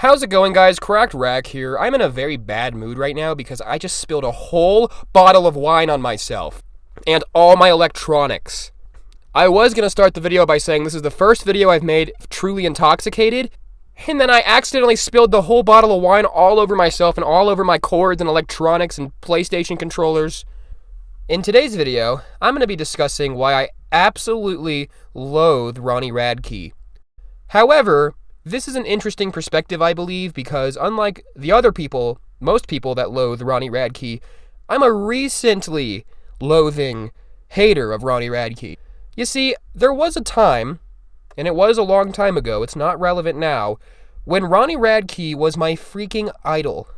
How's it going, guys? Cracked Rack here. I'm in a very bad mood right now because I just spilled a whole bottle of wine on myself and all my electronics. I was going to start the video by saying this is the first video I've made truly intoxicated, and then I accidentally spilled the whole bottle of wine all over myself and all over my cords and electronics and PlayStation controllers. In today's video, I'm going to be discussing why I absolutely loathe Ronnie Radke. However, this is an interesting perspective, I believe, because unlike the other people, most people that loathe Ronnie Radke, I'm a recently loathing hater of Ronnie Radke. You see, there was a time, and it was a long time ago, it's not relevant now, when Ronnie Radke was my freaking idol.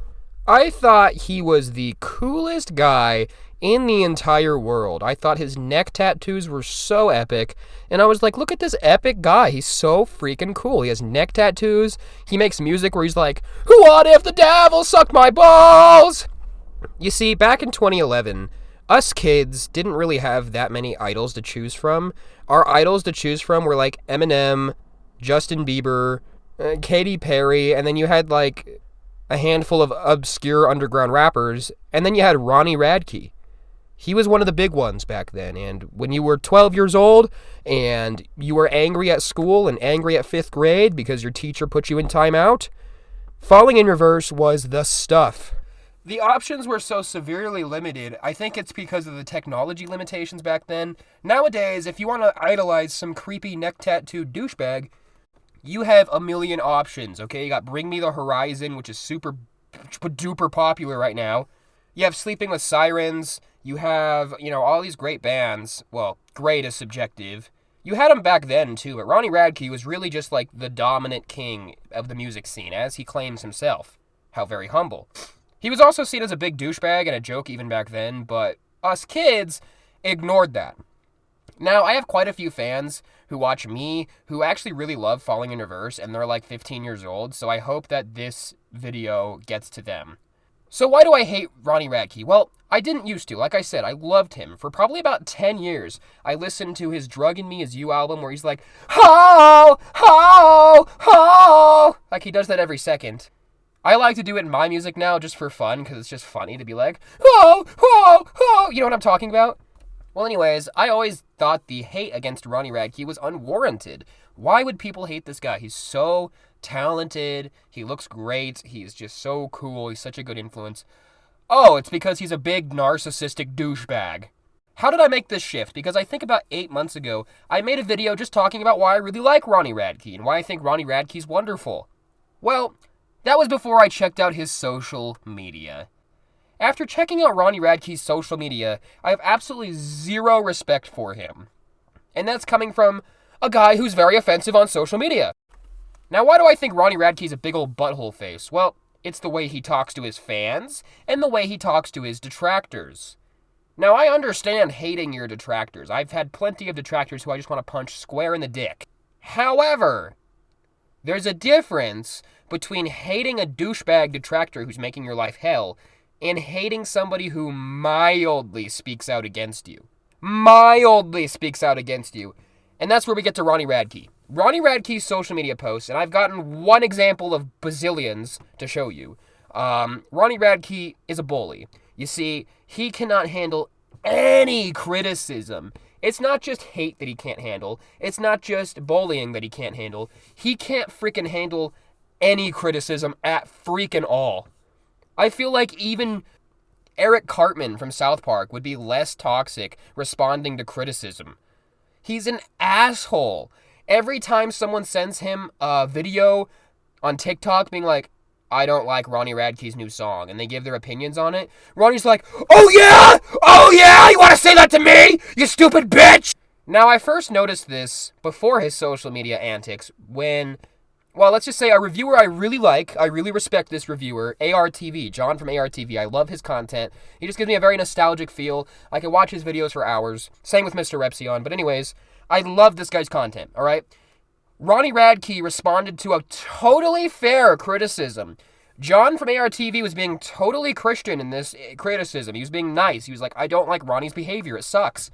I thought he was the coolest guy in the entire world. I thought his neck tattoos were so epic, and I was like, look at this epic guy. He's so freaking cool. He has neck tattoos. He makes music where he's like, what if the devil sucked my balls? You see, back in 2011, us kids didn't really have that many idols to choose from. Our idols to choose from were like Eminem, Justin Bieber, Katy Perry, and then you had like a handful of obscure underground rappers, and then you had Ronnie Radke. He was one of the big ones back then, and when you were 12 years old and you were angry at school and angry at 5th grade because your teacher put you in timeout, Falling in Reverse was the stuff. The options were so severely limited. I think it's because of the technology limitations back then. Nowadays, if you want to idolize some creepy neck tattoo douchebag, you have a million options, okay? You got Bring Me the Horizon, which is super duper popular right now. You have Sleeping with Sirens. You have, all these great bands. Well, great is subjective. You had them back then, too, but Ronnie Radke was really just like the dominant king of the music scene, as he claims himself. How very humble. He was also seen as a big douchebag and a joke even back then, but us kids ignored that. Now, I have quite a few fans who watch me who actually really love Falling in Reverse, and they're like 15 years old, so I hope that this video gets to them. So why do I hate Ronnie Radke? Well, I didn't used to. Like I said, I loved him. For probably about 10 years, I listened to his Drugging Me Is You album where he's like, ho, ho, ho. Like he does that every second. I like to do it in my music now just for fun because it's just funny to be like, ho, ho, ho. You know what I'm talking about? Well, anyways, I always thought the hate against Ronnie Radke was unwarranted. Why would people hate this guy? He's so talented. He looks great. He's just so cool. He's such a good influence. Oh, it's because he's a big narcissistic douchebag. How did I make this shift? Because I think about 8 months ago, I made a video just talking about why I really like Ronnie Radke and why I think Ronnie Radke's wonderful. Well, that was before I checked out his social media. After checking out Ronnie Radke's social media, I have absolutely zero respect for him. And that's coming from a guy who's very offensive on social media. Now, why do I think Ronnie Radke's a big old butthole face? Well, it's the way he talks to his fans and the way he talks to his detractors. Now, I understand hating your detractors. I've had plenty of detractors who I just want to punch square in the dick. However, there's a difference between hating a douchebag detractor who's making your life hell and hating somebody who mildly speaks out against you. Mildly speaks out against you. And that's where we get to Ronnie Radke. Ronnie Radke's social media posts, and I've gotten one example of bazillions to show you. Ronnie Radke is a bully. You see, he cannot handle any criticism. It's not just hate that he can't handle. It's not just bullying that he can't handle. He can't freaking handle any criticism at freaking all. I feel like even Eric Cartman from South Park would be less toxic responding to criticism. He's an asshole. Every time someone sends him a video on TikTok being like, I don't like Ronnie Radke's new song, and they give their opinions on it, Ronnie's like, oh yeah, you want to say that to me, you stupid bitch? Now, I first noticed this before his social media antics when, well, let's just say a reviewer I really like, I really respect this reviewer, ARTV, John from ARTV. I love his content. He just gives me a very nostalgic feel. I can watch his videos for hours. Same with Mr. Repsion. But anyways, I love this guy's content, all right? Ronnie Radke responded to a totally fair criticism. John from ARTV was being totally Christian in this criticism. He was being nice. He was like, I don't like Ronnie's behavior. It sucks.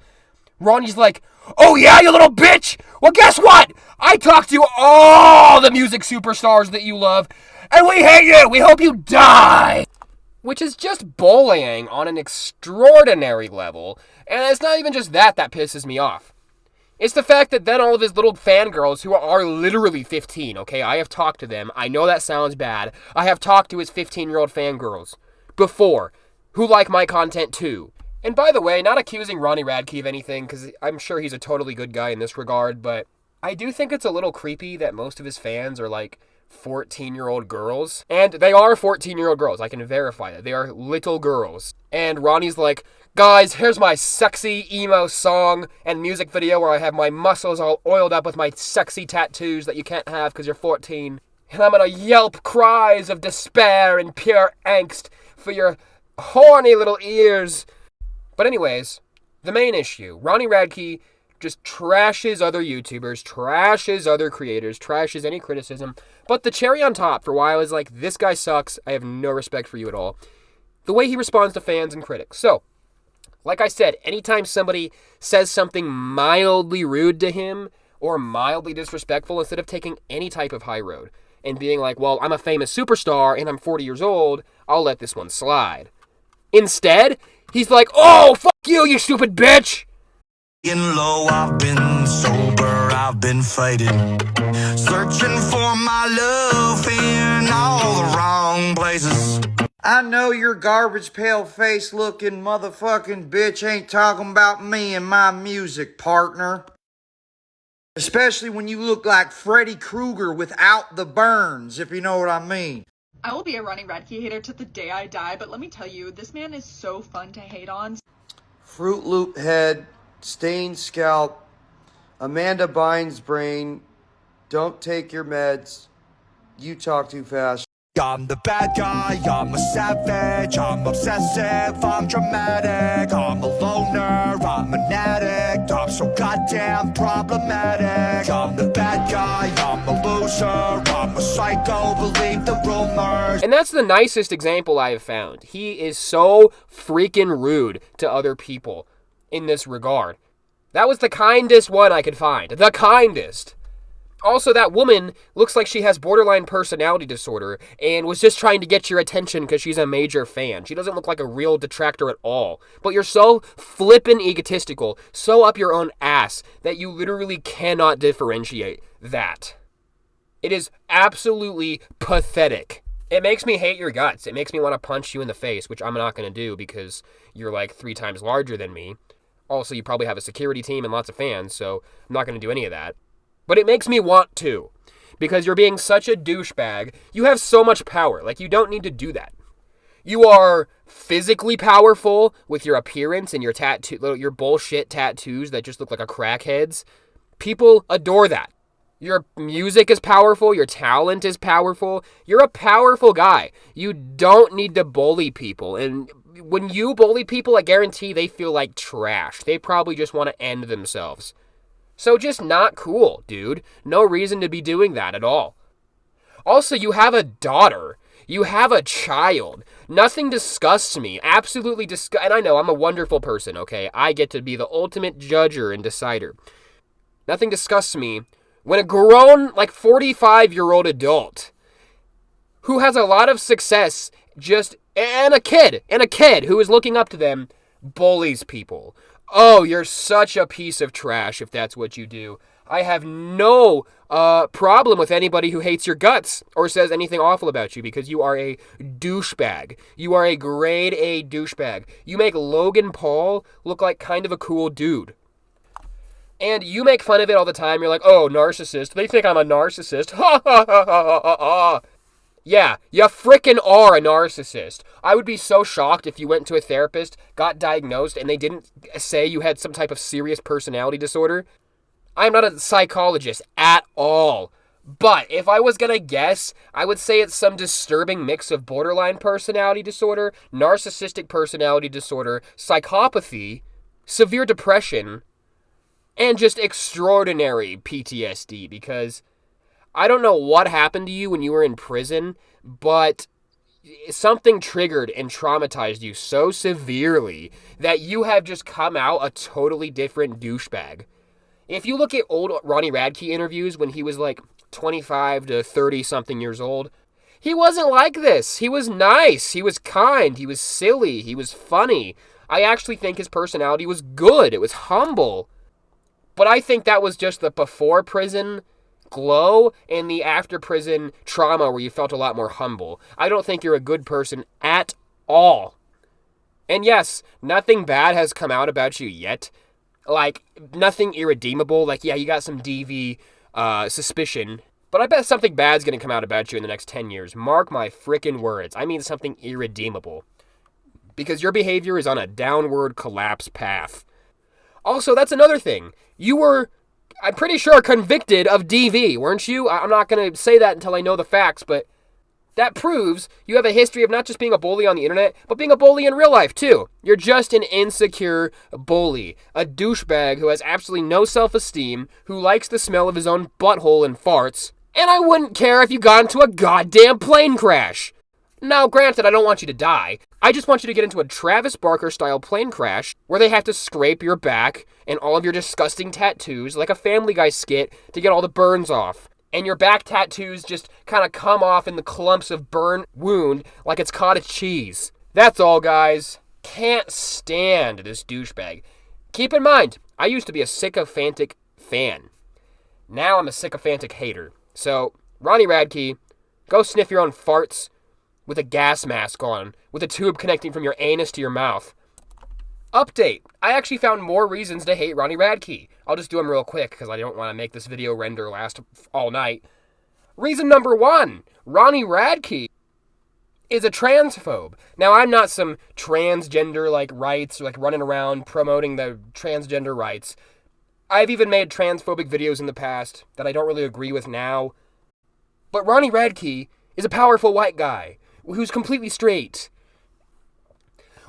Ronnie's like, oh yeah, you little bitch! Well, guess what? I talked to all the music superstars that you love, and we hate you! We hope you die! Which is just bullying on an extraordinary level, and it's not even just that pisses me off. It's the fact that then all of his little fangirls, who are literally 15, okay? I have talked to them. I know that sounds bad. I have talked to his 15-year-old fangirls before, who like my content too. And by the way, not accusing Ronnie Radke of anything, because I'm sure he's a totally good guy in this regard, but I do think it's a little creepy that most of his fans are like 14-year-old girls. And they are 14-year-old girls. I can verify that. They are little girls. And Ronnie's like, guys, here's my sexy emo song and music video where I have my muscles all oiled up with my sexy tattoos that you can't have because you're 14. And I'm gonna yelp cries of despair and pure angst for your horny little ears. But anyways, the main issue. Ronnie Radke just trashes other YouTubers, trashes other creators, trashes any criticism. But the cherry on top for why I was like, this guy sucks, I have no respect for you at all, the way he responds to fans and critics. So, like I said, anytime somebody says something mildly rude to him or mildly disrespectful, instead of taking any type of high road and being like, well, I'm a famous superstar and I'm 40 years old, I'll let this one slide. Instead, he's like, oh, fuck you, you stupid bitch! In low, I've been sober, I've been fighting, searching for my love in all the wrong places. I know your garbage pail face looking motherfucking bitch ain't talking about me and my music, partner. Especially when you look like Freddy Krueger without the burns, if you know what I mean. I will be a Ronnie Radke hater to the day I die, but let me tell you, this man is so fun to hate on. Fruit Loop head, stained scalp, Amanda Bynes brain, don't take your meds, you talk too fast. I'm the bad guy, I'm a savage, I'm obsessive, I'm dramatic, I'm a loner, I'm an addict, I'm so goddamn problematic. I'm the bad guy, I'm a loser, I'm a psycho, believe the rumors. And that's the nicest example I have found. He is so freaking rude to other people in this regard. That was the kindest one I could find. The kindest. Also, that woman looks like she has borderline personality disorder and was just trying to get your attention because she's a major fan. She doesn't look like a real detractor at all. But you're so flippin' egotistical, so up your own ass, that you literally cannot differentiate that. It is absolutely pathetic. It makes me hate your guts. It makes me want to punch you in the face, which I'm not going to do because you're like 3 times larger than me. Also, you probably have a security team and lots of fans, so I'm not going to do any of that. But it makes me want to, because you're being such a douchebag. You have so much power. Like, you don't need to do that. You are physically powerful with your appearance and your your bullshit tattoos that just look like a crackhead's. People adore that. Your music is powerful. Your talent is powerful. You're a powerful guy. You don't need to bully people. And when you bully people, I guarantee they feel like trash. They probably just want to end themselves. So just not cool, dude. No reason to be doing that at all. Also, you have a daughter. You have a child. Nothing disgusts me. Absolutely and I know I'm a wonderful person, okay? I get to be the ultimate judger and decider. Nothing disgusts me when a grown, like 45-year-old adult who has a lot of success and a kid who is looking up to them bullies people. Oh, you're such a piece of trash if that's what you do. I have no problem with anybody who hates your guts or says anything awful about you because you are a douchebag. You are a grade A douchebag. You make Logan Paul look like kind of a cool dude. And you make fun of it all the time. You're like, oh, narcissist. They think I'm a narcissist. Ha ha ha ha ha ha. Yeah, you frickin' are a narcissist. I would be so shocked if you went to a therapist, got diagnosed, and they didn't say you had some type of serious personality disorder. I'm not a psychologist at all. But if I was gonna guess, I would say it's some disturbing mix of borderline personality disorder, narcissistic personality disorder, psychopathy, severe depression, and just extraordinary PTSD, because I don't know what happened to you when you were in prison, but something triggered and traumatized you so severely that you have just come out a totally different douchebag. If you look at old Ronnie Radke interviews when he was like 25 to 30 something years old, he wasn't like this. He was nice. He was kind. He was silly. He was funny. I actually think his personality was good. It was humble. But I think that was just the before prison glow and the after prison trauma where you felt a lot more humble. I don't think you're a good person at all. And yes, nothing bad has come out about you yet. Like, nothing irredeemable. Like, yeah, you got some DV suspicion. But I bet something bad's going to come out about you in the next 10 years. Mark my frickin' words. I mean something irredeemable. Because your behavior is on a downward collapse path. Also, that's another thing. You were, I'm pretty sure, convicted of DV, weren't you? I'm not going to say that until I know the facts, but that proves you have a history of not just being a bully on the internet, but being a bully in real life, too. You're just an insecure bully. A douchebag who has absolutely no self-esteem, who likes the smell of his own butthole and farts, and I wouldn't care if you got into a goddamn plane crash. Now, granted, I don't want you to die. I just want you to get into a Travis Barker-style plane crash where they have to scrape your back and all of your disgusting tattoos like a Family Guy skit to get all the burns off. And your back tattoos just kind of come off in the clumps of burn wound like it's cottage cheese. That's all, guys. Can't stand this douchebag. Keep in mind, I used to be a sycophantic fan. Now I'm a sycophantic hater. So, Ronnie Radke, go sniff your own farts with a gas mask on, with a tube connecting from your anus to your mouth. Update. I actually found more reasons to hate Ronnie Radke. I'll just do them real quick because I don't want to make this video render last all night. Reason number 1. Ronnie Radke is a transphobe. Now, I'm not some transgender rights, running around promoting the transgender rights. I've even made transphobic videos in the past that I don't really agree with now. But Ronnie Radke is a powerful white guy who's completely straight.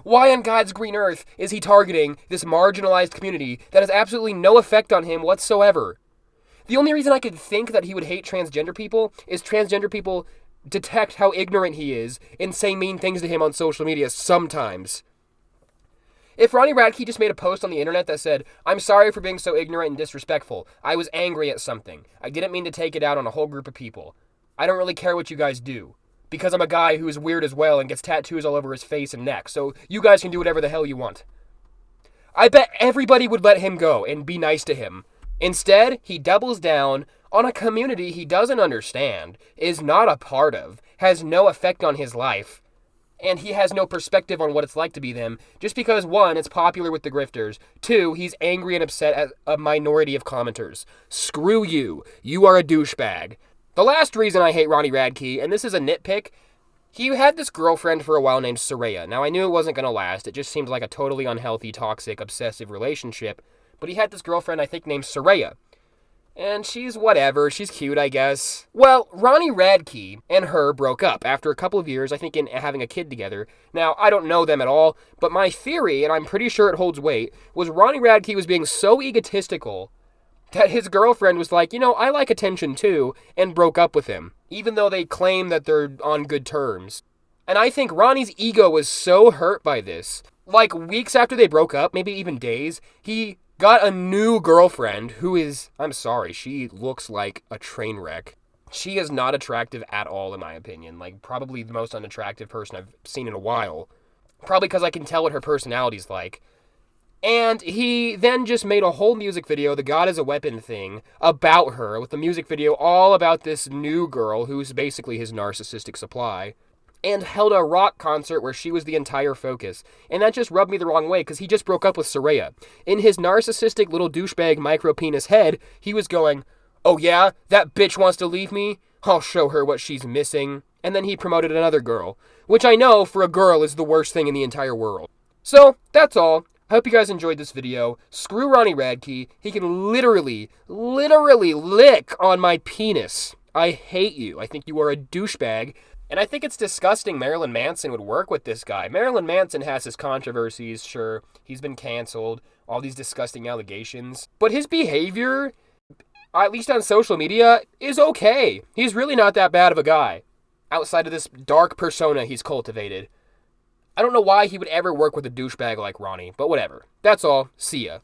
Why on God's green earth is he targeting this marginalized community that has absolutely no effect on him whatsoever? The only reason I could think that he would hate transgender people is transgender people detect how ignorant he is and say mean things to him on social media sometimes. If Ronnie Radke just made a post on the internet that said, "I'm sorry for being so ignorant and disrespectful. I was angry at something. I didn't mean to take it out on a whole group of people. I don't really care what you guys do. Because I'm a guy who is weird as well and gets tattoos all over his face and neck, so you guys can do whatever the hell you want." I bet everybody would let him go and be nice to him. Instead, he doubles down on a community he doesn't understand, is not a part of, has no effect on his life, and he has no perspective on what it's like to be them, just because 1, it's popular with the grifters, 2, he's angry and upset at a minority of commenters. Screw you. You are a douchebag. The last reason I hate Ronnie Radke, and this is a nitpick, he had this girlfriend for a while named Soraya. Now, I knew it wasn't going to last. It just seemed like a totally unhealthy, toxic, obsessive relationship. But he had this girlfriend, I think, named Soraya. And she's whatever. She's cute, I guess. Well, Ronnie Radke and her broke up after a couple of years, I think, in having a kid together. Now, I don't know them at all, but my theory, and I'm pretty sure it holds weight, was Ronnie Radke was being so egotistical that his girlfriend was like, I like attention too, and broke up with him, even though they claim that they're on good terms. And I think Ronnie's ego was so hurt by this. Like, weeks after they broke up, maybe even days, he got a new girlfriend who is, I'm sorry, she looks like a train wreck. She is not attractive at all, in my opinion. Like, probably the most unattractive person I've seen in a while. Probably because I can tell what her personality's like. And he then just made a whole music video, the God is a Weapon thing, about her, with the music video all about this new girl who's basically his narcissistic supply, and held a rock concert where she was the entire focus. And that just rubbed me the wrong way, because he just broke up with Soraya. In his narcissistic little douchebag micro-penis head, he was going, "Oh yeah, that bitch wants to leave me? I'll show her what she's missing." And then he promoted another girl, which I know for a girl is the worst thing in the entire world. So, that's all. I hope you guys enjoyed this video. Screw Ronnie Radke. He can literally lick on my penis. I hate you. I think you are a douchebag. And I think it's disgusting Marilyn Manson would work with this guy. Marilyn Manson has his controversies, sure. He's been canceled. All these disgusting allegations. But his behavior, at least on social media, is okay. He's really not that bad of a guy. outside of this dark persona he's cultivated. I don't know why he would ever work with a douchebag like Ronnie, but whatever. That's all. See ya.